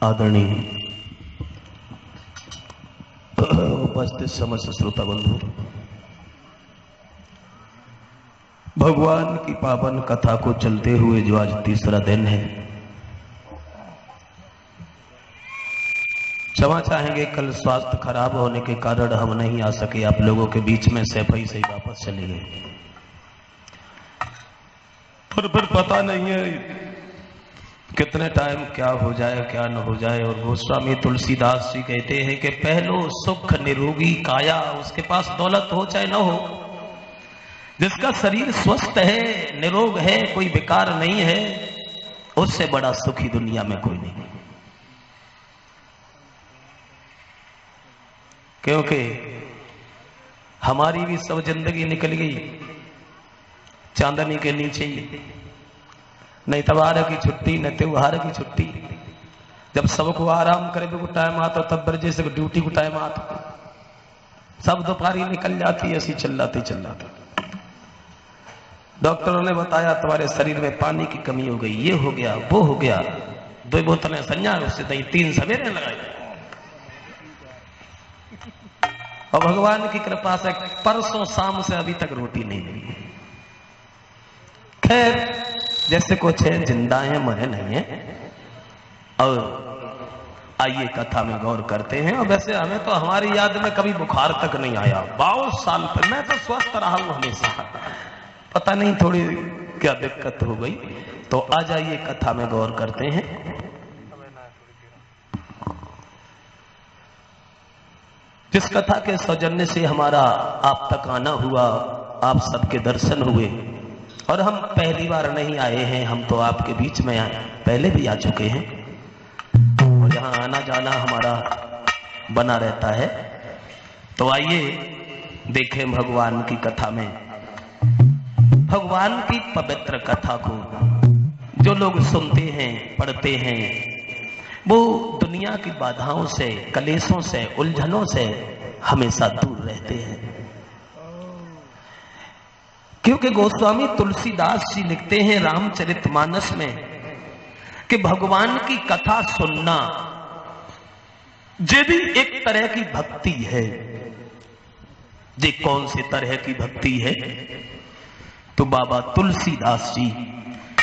आदरणीय उपस्थित समस्त श्रोता बंधु, भगवान की पावन कथा को चलते हुए जो आज तीसरा दिन है, क्षमा चाहेंगे कल स्वास्थ्य खराब होने के कारण हम नहीं आ सके। आप लोगों के बीच में सैफई से ही वापस चले गए। पर फिर पता नहीं है कितने टाइम क्या हो जाए क्या न हो जाए। और गोस्वामी तुलसीदास जी कहते हैं कि पहलो सुख निरोगी काया, उसके पास दौलत हो चाहे न हो, जिसका शरीर स्वस्थ है, निरोग है, कोई विकार नहीं है, उससे बड़ा सुखी दुनिया में कोई नहीं। क्योंकि हमारी भी सब जिंदगी निकल गई चांदनी के नीचे ही, न इतवार की छुट्टी न त्योहार की छुट्टी। जब सबको आराम करे को टाइम आता तब बरजे से ड्यूटी को टाइम आता, सब दोपहरी निकल जाती, ऐसी चिल्लाते। डॉक्टरों ने बताया तुम्हारे शरीर में पानी की कमी हो गई, ये हो गया वो हो गया, 2 बोतलें संज्ञा उससे 3 सवेरे लगाई। और भगवान की कृपा से परसों शाम से अभी तक रोटी नहीं मिली। खैर जैसे कुछ है, जिंदा है, मरे नहीं है। और आइए कथा में गौर करते हैं। और वैसे हमें तो हमारी याद में कभी बुखार तक नहीं आया 52 साल पर। मैं तो स्वस्थ रहा हूं हमेशा, पता नहीं थोड़ी क्या दिक्कत हो गई। तो आ जाइए कथा में गौर करते हैं। जिस कथा के सौजन्य से हमारा आप तक आना हुआ, आप सबके दर्शन हुए, और हम पहली बार नहीं आए हैं, हम तो आपके बीच में पहले भी आ चुके हैं, और यहाँ आना जाना हमारा बना रहता है। तो आइए देखें भगवान की कथा में, भगवान की पवित्र कथा को जो लोग सुनते हैं, पढ़ते हैं, वो दुनिया की बाधाओं से, कलेशों से, उलझनों से हमेशा दूर रहते हैं। क्योंकि गोस्वामी तुलसीदास जी लिखते हैं रामचरितमानस में कि भगवान की कथा सुनना ये भी एक तरह की भक्ति है। ये कौन सी तरह की भक्ति है? तो बाबा तुलसीदास जी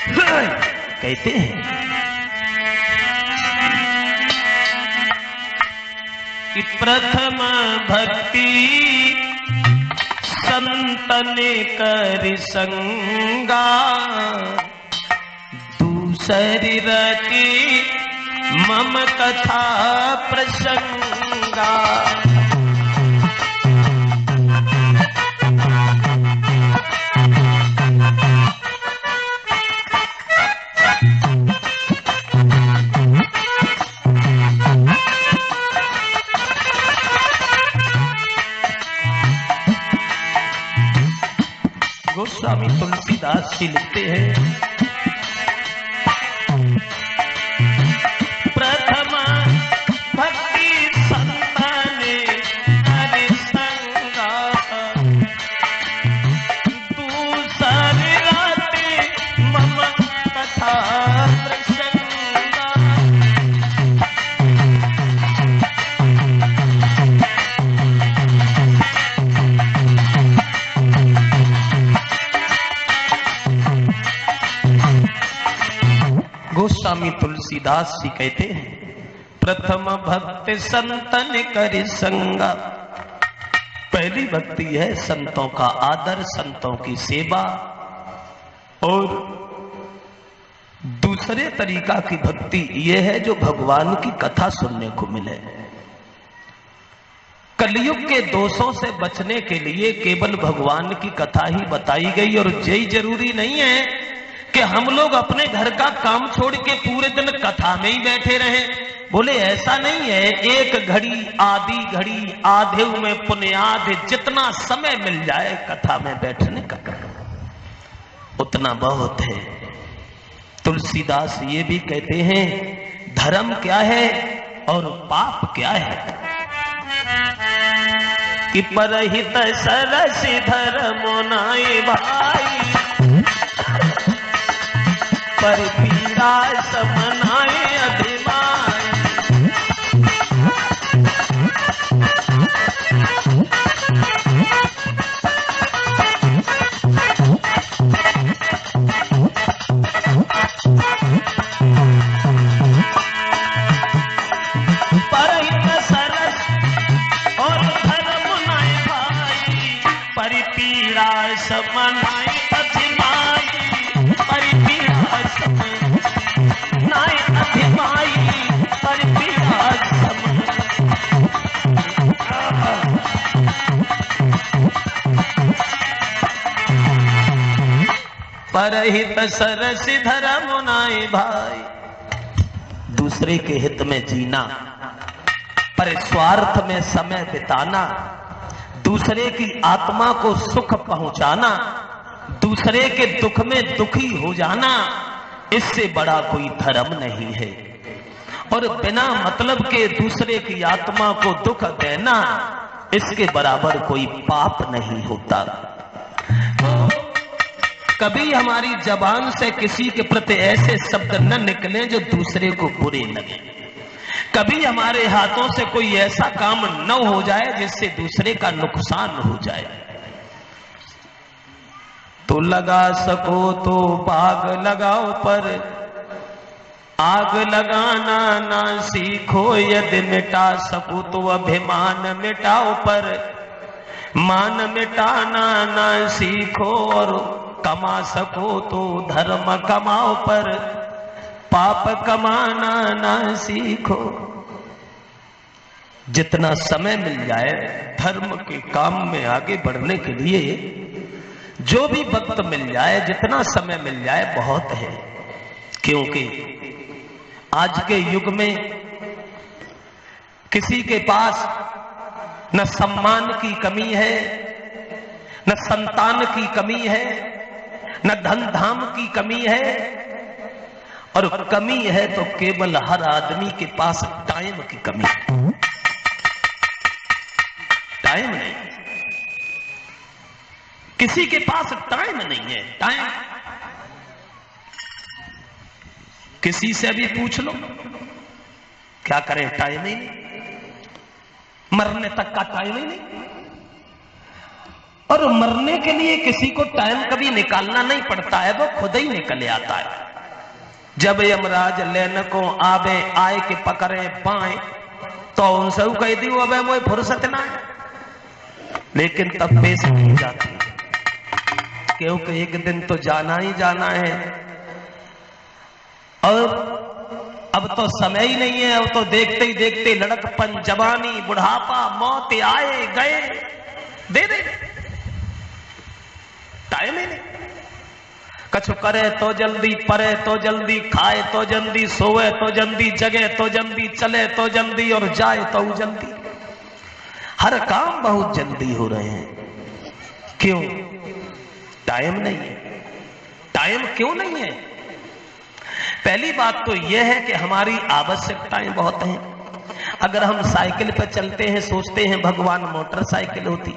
कहते हैं कि प्रथम भक्ति संतन कर संगा, दूसरी रति मम कथा प्रसंगा। गोस्वामी तुलसीदास जी लिखते हैं प्रथम भक्ति संतन कर संगा, दूसरी राति मम कथा प्रसंगा। गोस्वामी तुलसीदास जी कहते हैं प्रथम भक्ति संतन कर संगा, पहली भक्ति है संतों का आदर, संतों की सेवा। और दूसरे तरीका की भक्ति यह है जो भगवान की कथा सुनने को मिले। कलयुग के दोषों से बचने के लिए केवल भगवान की कथा ही बताई गई। और यही जरूरी नहीं है कि हम लोग अपने घर का काम छोड़ के पूरे दिन कथा में ही बैठे रहें। बोले ऐसा नहीं है, एक घड़ी, आधी घड़ी, आधे में पुण्याध, जितना समय मिल जाए कथा में बैठने का उतना बहुत है। तुलसीदास ये भी कहते हैं धर्म क्या है और पाप क्या है, कि परहित सरस धर्म नाई भाई, पर पीड़ा समनाए अभिमान। परिपीड़ा समनाई अधिमाई, परिपीड़ा समनाई अधिमाई, परिपीड़ा परहित सरस धर्म नाई भाई। दूसरे के हित में जीना, पर स्वार्थ में समय बिताना, दूसरे की आत्मा को सुख पहुंचाना, दूसरे के दुख में दुखी हो जाना, इससे बड़ा कोई धर्म नहीं है। और बिना मतलब के दूसरे की आत्मा को दुख देना, इसके बराबर कोई पाप नहीं होता। कभी हमारी जबान से किसी के प्रति ऐसे शब्द न निकले जो दूसरे को बुरे लगे। कभी हमारे हाथों से कोई ऐसा काम न हो जाए जिससे दूसरे का नुकसान हो जाए। तो लगा सको तो बाग लगाओ, पर आग लगाना ना सीखो। यदि मिटा सको तो अभिमान मिटाओ, पर मान मिटाना ना सीखो। और कमा सको तो धर्म कमाओ, पर पाप कमाना ना सीखो। जितना समय मिल जाए धर्म के काम में आगे बढ़ने के लिए, जो भी वक्त मिल जाए, जितना समय मिल जाए बहुत है। क्योंकि आज के युग में किसी के पास न सम्मान की कमी है, न संतान की कमी है, न धन धाम की कमी है, और कमी है तो केवल हर आदमी के पास टाइम की कमी है। टाइम नहीं, किसी के पास टाइम नहीं है। टाइम किसी से भी पूछ लो, क्या करें, टाइम ही नहीं। मरने तक का टाइम ही नहीं। और मरने के लिए किसी को टाइम कभी निकालना नहीं पड़ता है, वो खुद ही निकल आता है। जब यमराज लेने को आवे, आए के पकड़े पाए, तो उनसे कह दी अबे मोए फुर्सत ना है। लेकिन तब पेश नहीं जाती, क्योंकि एक दिन तो जाना ही जाना है। और अब तो समय ही नहीं है। अब तो देखते ही देखते लड़कपन, जवानी, बुढ़ापा, मौत आए गए, दे दे टाइम ही नहीं। कछु करे तो जल्दी, परे तो जल्दी, खाए तो जल्दी, सोए तो जल्दी, जगे तो जल्दी, चले तो जल्दी, और जाए तो जल्दी। हर काम बहुत जल्दी हो रहे हैं। क्यों? टाइम नहीं है। टाइम क्यों नहीं है? पहली बात तो यह है कि हमारी आवश्यकताएं बहुत हैं। अगर हम साइकिल पर चलते हैं, सोचते हैं भगवान मोटरसाइकिल होती,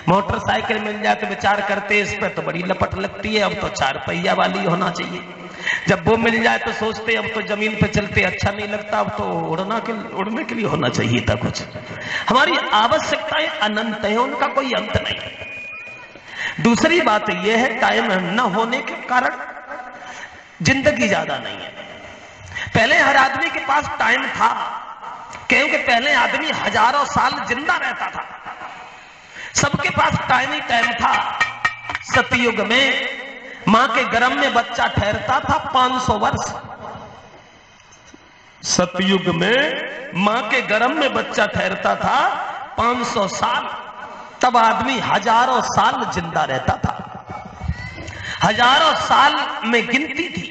मोटरसाइकिल मिल जाए तो विचार करते इस पर तो बड़ी लपट लगती है, अब तो 4 पहिया वाली होना चाहिए। जब वो मिल जाए तो सोचते अब तो जमीन पे चलते अच्छा नहीं लगता, अब तो उड़ने के लिए होना चाहिए था कुछ। हमारी आवश्यकताएं अनंत हैं, उनका कोई अंत नहीं। दूसरी बात यह है, टाइम न होने के कारण जिंदगी ज्यादा नहीं है। पहले हर आदमी के पास टाइम था, क्योंकि पहले आदमी हजारों साल जिंदा रहता था, सबके पास टाइम ही टाइम था। सतयुग में मां के गर्भ में बच्चा ठहरता था 500 वर्ष। सतयुग में मां के गर्भ में बच्चा ठहरता था 500 साल। तब आदमी हजारों साल जिंदा रहता था, हजारों साल में गिनती थी।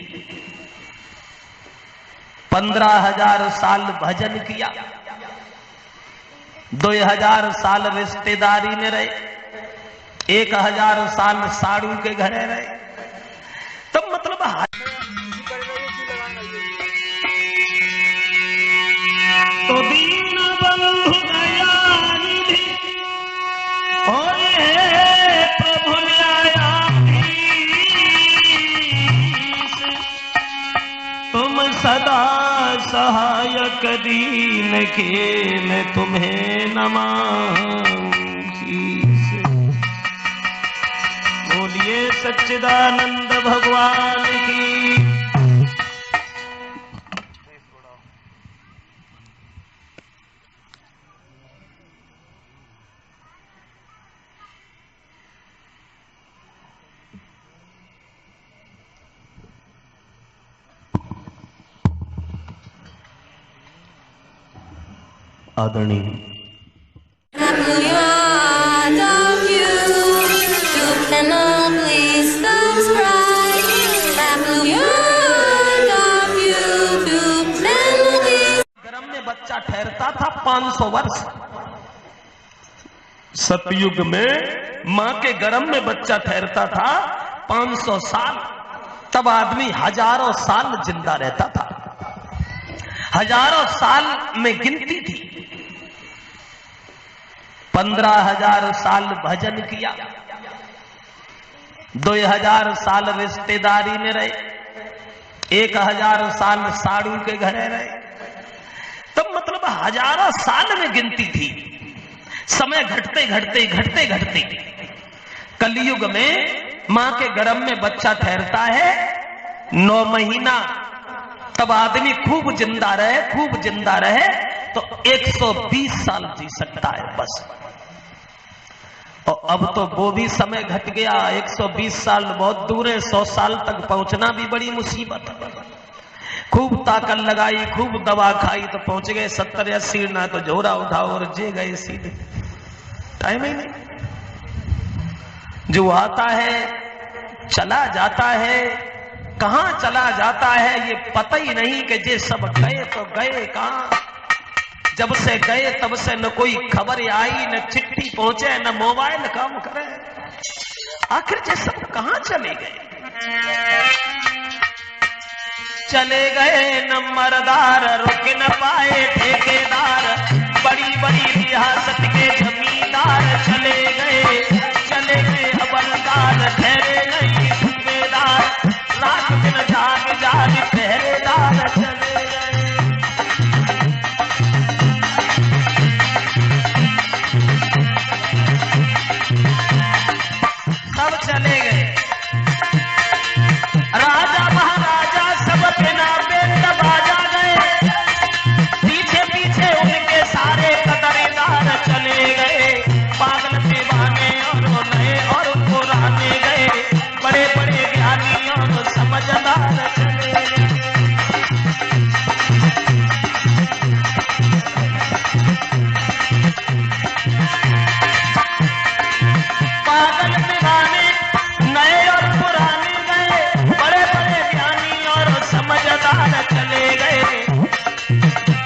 15,000 साल भजन किया, 2,000 साल रिश्तेदारी में रहे, 1,000 साल साड़ू के घरे रहे। तब मतलब तो दीन बंधु दयानिधि होए प्रभु न्यायाधीश, तुम सदा सहायक दीन के मैं तुम्हें नमाऊं। बोलिए सच्चिदानंद भगवान की। आदरणीय गर्भ में बच्चा ठहरता था 500 वर्ष। सतयुग में मां के गर्भ में बच्चा ठहरता था 500 साल। तब आदमी हजारों साल जिंदा रहता था। हजारों साल में गिनती थी। 15,000 साल भजन किया, 2,000 साल रिश्तेदारी में रहे, 1,000 साल साड़ू के घरे रहे। तब मतलब हजारों साल में गिनती थी। समय घटते घटते घटते घटते कलयुग में मां के गर्भ में बच्चा ठहरता है 9 महीना। तब आदमी खूब जिंदा रहे, खूब जिंदा रहे तो 120 साल जी सकता है बस। और अब तो वो भी समय घट गया। 120 साल बहुत दूर है, 100 साल तक पहुंचना भी बड़ी मुसीबत है। खूब ताकत लगाई, खूब दवा खाई तो पहुंच गए 70-80, ना तो झोरा उठाओ और जे गए सीधे। टाइम ही नहीं। जो आता है चला जाता है, कहां चला जाता है ये पता ही नहीं कि जे सब गए तो गए कहां। जब से गए तब से न कोई खबर आई, न चिट्ठी पहुंचे, न मोबाइल काम करे। आखिर जे सब कहां चले गए? चले गए नंबरदार, रुक न पाए ठेकेदार, बड़ी बड़ी रियासत के जमींदार। चले गए हवलदार, ठहरे नहीं सूबेदार, रात दिन जाग जाग पहरेदार। चले गए सब चले गए। राजा महाराजा सब बिना बेतबाजा गए, पीछे पीछे उनके सारे कदरदार चले गए। पागल दीवाने और नए और पुराने गए, बड़े बड़े ज्ञानी और समझदार चले गए। पागल दीवाने नए और पुराने गए, बड़े बड़े ज्ञानी और समझदार चले गए।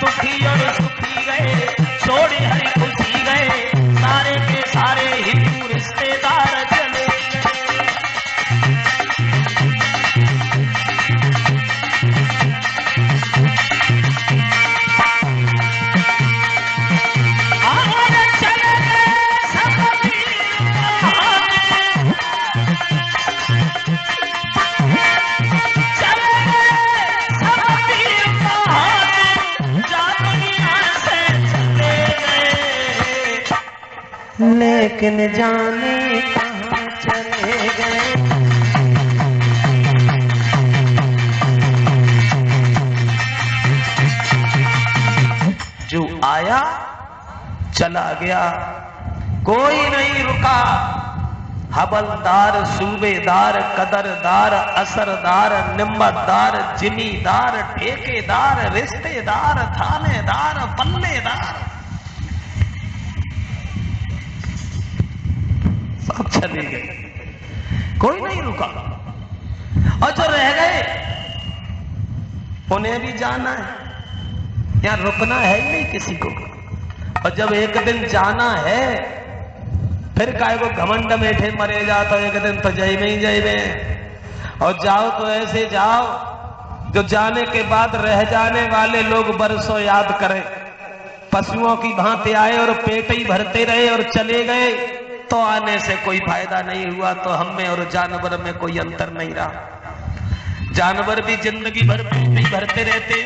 दुखी और सुखी गए, छोड़ी हरी खुशी गए, सारे के सारे हिंदू रिश्तेदार चले गए। चले गए सब वीर कहाने, चले गए सब वीर कहाने, जा दुनिया से चले गए, लेकिन जाने कहां चले गए। जो आया चला गया, कोई नहीं रुका। हवलदार, सूबेदार, कदरदार, असरदार, निम्मतदार, जिमीदार, ठेकेदार, रिश्तेदार, थानेदार, पल्लेदार, सब चले गए, कोई नहीं रुका। और जो रह गए उन्हें भी जाना है, यहां रुकना है ही नहीं किसी को। और जब एक दिन जाना है फिर काहे को घमंड में थे मरे जा, तो एक दिन तो जय में ही जय में। और जाओ तो ऐसे जाओ जो जाने के बाद रह जाने वाले लोग बरसों याद करें। पशुओं की भांति आए और पेट ही भरते रहे और चले गए तो आने से कोई फायदा नहीं हुआ। तो हम में और जानवर में कोई अंतर नहीं रहा। जानवर भी जिंदगी भर पेट ही भरते रहते,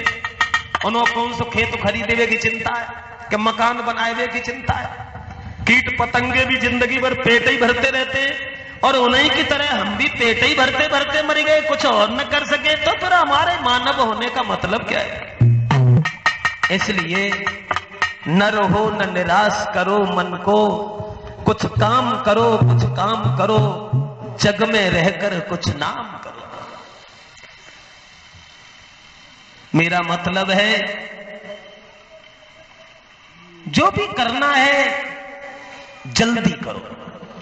उन्हों कौन सो खेत खरीदे की चिंता है कि मकान बनाए की चिंता है। कीट पतंगे भी जिंदगी भर पेट ही भरते रहते और उन्हीं की तरह हम भी पेट ही भरते भरते मर गए, कुछ और न कर सके। तो फिर हमारे मानव होने का मतलब क्या है? इसलिए न रहो न निराश करो मन को, कुछ काम करो, कुछ काम करो, जग में रहकर कुछ नाम करो। मेरा मतलब है जो भी करना है जल्दी करो,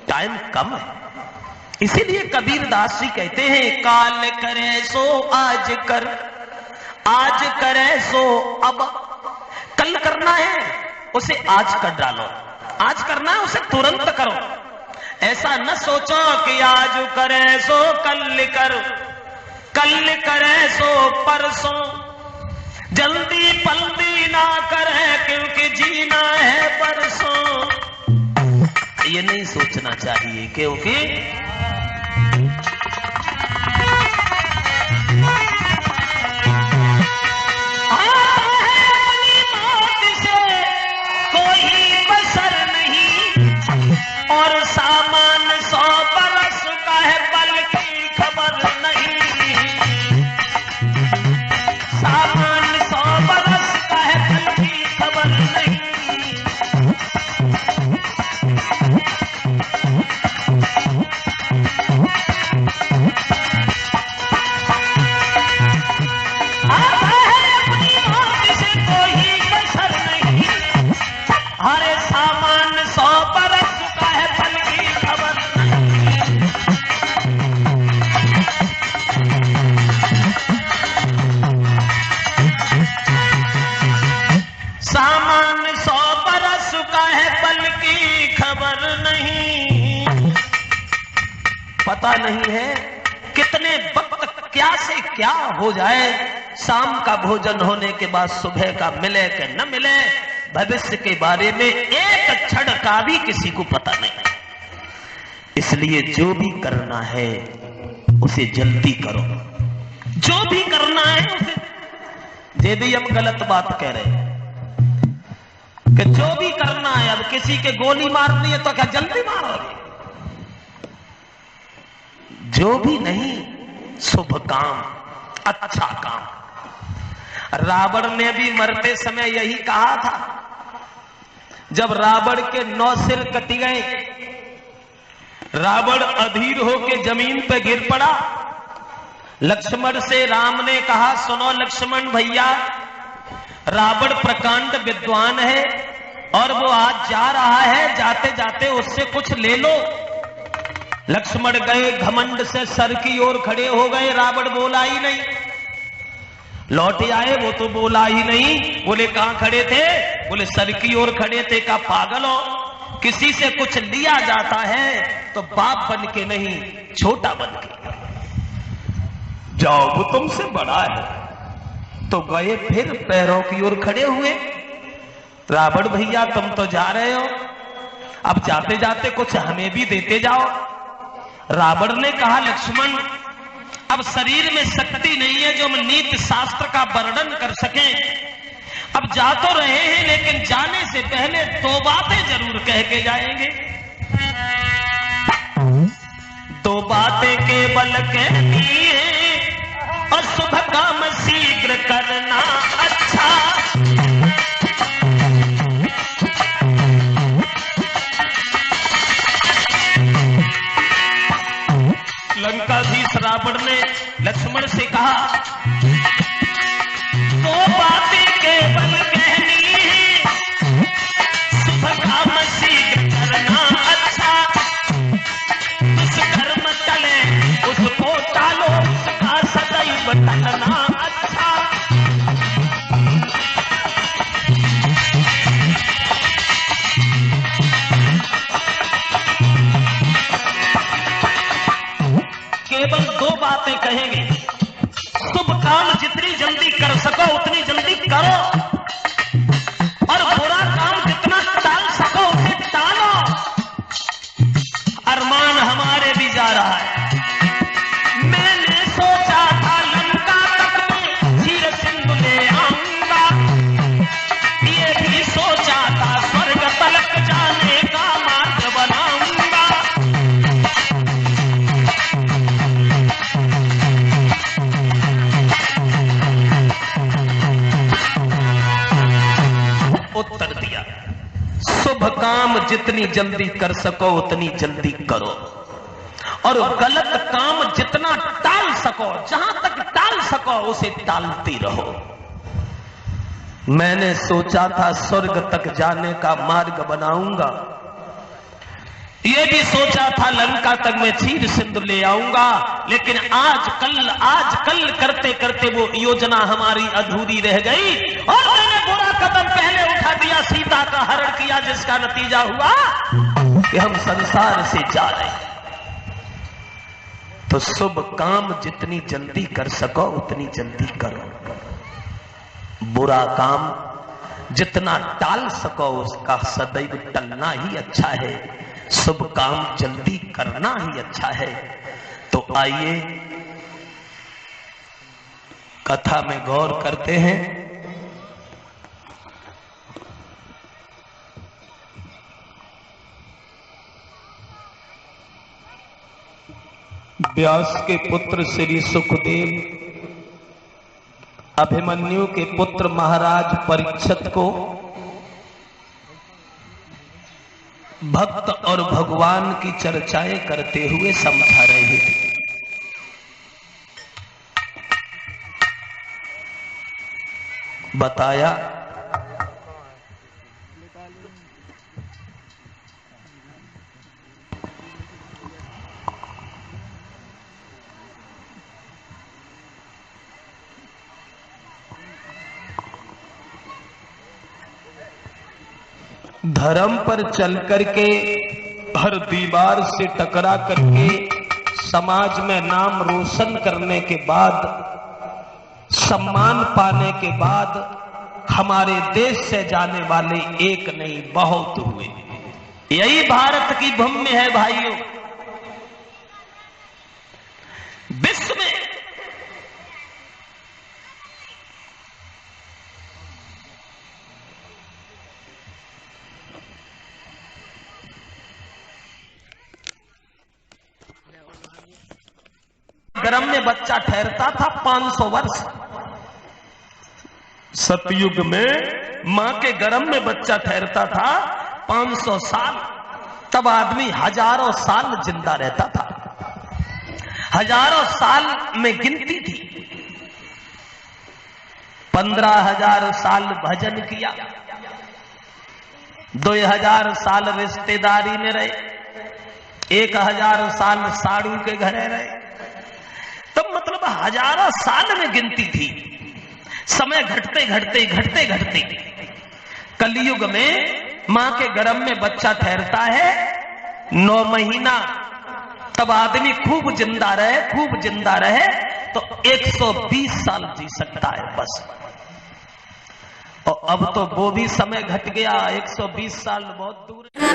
टाइम कम है। इसीलिए कबीरदास जी कहते हैं, काल करे सो आज कर, आज करे सो अब। कल करना है उसे आज कर डालो, आज करना है उसे तुरंत करो। ऐसा न सोचो कि आज करे सो कल कर, कल करे सो परसों। जल्दी पल्दी ना करे क्योंकि जीना है परसों। ये नहीं सोचना चाहिए, क्योंकि और सामान 100 बरस का है, बल की खबर नहीं। सामान 100 बरस का है, बल की खबर नहीं। आता है अपनी मौत से कोई बसर नहीं। हरे सामान 100 बरस का है, बल की खबर नहीं। सामान 100 बरस का है, बल की खबर नहीं। पता नहीं है कितने वक्त क्या से क्या हो जाए। शाम का भोजन होने के बाद सुबह का मिले कि न मिले, भविष्य के बारे में एक क्षण का भी किसी को पता नहीं। इसलिए जो भी करना है उसे जल्दी करो, जो भी करना है उसे। ये भी हम गलत बात कह रहे हैं कि जो भी करना है, अब किसी के गोली मारनी है तो क्या जल्दी मारोगे? जो भी नहीं, शुभ काम, अच्छा काम। रावण ने भी मरते समय यही कहा था। जब रावण के 9 सिर कट गए, रावण अधीर होकर जमीन पर गिर पड़ा। लक्ष्मण से राम ने कहा, सुनो लक्ष्मण भैया, रावण प्रकांड विद्वान है और वो आज जा रहा है, जाते जाते उससे कुछ ले लो। लक्ष्मण गए, घमंड से सर की ओर खड़े हो गए। रावण बोला ही नहीं। लौट आए, वो तो बोला ही नहीं। बोले कहां खड़े थे? बोले सर की ओर खड़े थे। कहा पागल हो, किसी से कुछ लिया जाता है तो बाप बन के नहीं, छोटा बन के जाओ, वो तुमसे बड़ा है। तो गए, फिर पैरों की ओर खड़े हुए। रावण भैया तुम तो जा रहे हो, अब जाते जाते कुछ हमें भी देते जाओ। रावण ने कहा, लक्ष्मण अब शरीर में शक्ति नहीं है जो हम नीति शास्त्र का वर्णन कर सकें। अब जा तो रहे हैं, लेकिन जाने से पहले 2 बातें जरूर कह के जाएंगे। 2 बातें केवल कहनी है और शुभ काम शीघ्र करना अच्छा। लंकाधीश रावण ने लक्ष्मण से कहा, 2 बातें केवल कहनी है, शुभ काम शीघ्र करना अच्छा। दुष्कर्म चले उसको टालो, उसका सदैव टलना अच्छा। केवल 2 बातें कहेंगे। शुभ काम जितनी जल्दी कर सको उतनी जल्दी करो, और बुरा काम जितना टाल सको उसे टालो। अरमान हमारे भी जा रहा है। मैंने सोचा था लंका तक में क्षीर सिंधु ले आऊंगा, ये भी सोचा था स्वर्ग तलक जाने का मार्ग बनाऊंगा। उत्तर दिया, शुभ काम जितनी जल्दी कर सको उतनी जल्दी करो, और गलत काम जितना टाल सको, जहां तक टाल सको उसे टालती रहो। मैंने सोचा था स्वर्ग तक जाने का मार्ग बनाऊंगा, ये भी सोचा था लंका तक मैं चीर सिंधु ले आऊंगा, लेकिन आज कल करते करते वो योजना हमारी अधूरी रह गई और मैंने बुरा कदम पहले उठा दिया, सीता का हरण किया, जिसका नतीजा हुआ कि हम संसार से जा रहे हैं। तो शुभ काम जितनी जल्दी कर सको उतनी जल्दी करो, बुरा काम जितना टाल सको उसका सदैव टलना ही अच्छा है, शुभ काम जल्दी करना ही अच्छा है। तो आइए कथा में गौर करते हैं। व्यास के पुत्र श्री सुखदेव अभिमन्यु के पुत्र महाराज परीक्षित को भक्त और भगवान की चर्चाएं करते हुए समझा रहे थे। बताया धर्म पर चल करके हर दीवार से टकरा करके समाज में नाम रोशन करने के बाद, सम्मान पाने के बाद हमारे देश से जाने वाले एक नहीं बहुत हुए। यही भारत की भूमि है भाइयों। विश्व में गर्भ में बच्चा ठहरता था 500 वर्ष। सतयुग में मां के गर्भ में बच्चा ठहरता था 500 साल। तब आदमी हजारों साल जिंदा रहता था, हजारों साल में गिनती थी। 15,000 साल भजन किया, 2,000 साल रिश्तेदारी में रहे, 1,000 साल साड़ू के घरे रहे। तब मतलब हजारों साल में गिनती थी। समय घटते घटते घटते घटते कलयुग में मां के गर्भ में बच्चा ठहरता है 9 महीना। तब आदमी खूब जिंदा रहे, खूब जिंदा रहे तो 120 साल जी सकता है बस। और अब तो वो भी समय घट गया, 120 साल बहुत दूर है।